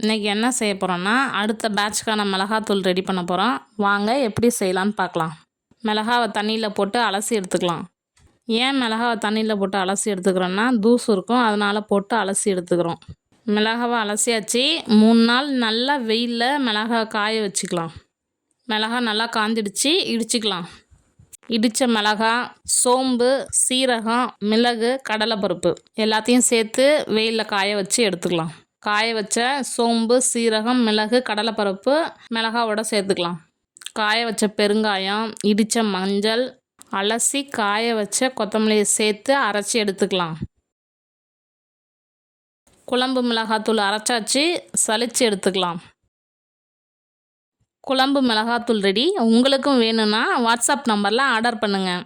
இன்றைக்கி என்ன செய்ய போகிறோன்னா அடுத்த பேட்ச்க்கான மிளகாத்தூள் ரெடி பண்ண போகிறோம். வாங்க எப்படி செய்யலான்னு பார்க்கலாம். மிளகாவை தண்ணியில் போட்டு அலசி எடுத்துக்கலாம். ஏன் மிளகாவை தண்ணியில் போட்டு அலசி எடுத்துக்கிறோன்னா தூசு இருக்கும், அதனால் போட்டு அலசி எடுத்துக்கிறோம். மிளகாவை அலசியாச்சு. 3 நாள் நல்லா வெயிலில் மிளகாவை காய வச்சுக்கலாம். மிளகா நல்லா காஞ்சிடுச்சு, இடிச்சிக்கலாம். இடித்த மிளகா, சோம்பு, சீரகம், மிளகு, கடலைப்பருப்பு எல்லாத்தையும் சேர்த்து வெயிலில் காய வச்சு எடுத்துக்கலாம். காய வச்ச சோம்பு, சீரகம், மிளகு, கடலைப்பருப்பு மிளகாவோட சேர்த்துக்கலாம். காய வச்ச பெருங்காயம், இடித்த மஞ்சள், அலசி காய வச்ச கொத்தமல்லியை சேர்த்து அரைச்சி எடுத்துக்கலாம். குழம்பு மிளகாத்தூள் அரைச்சாச்சு, சலிச்சு எடுத்துக்கலாம். குழம்பு மிளகாத்தூள் ரெடி. உங்களுக்கும் வேணும்னா வாட்ஸ்அப் நம்பரில் ஆர்டர் பண்ணுங்கள்.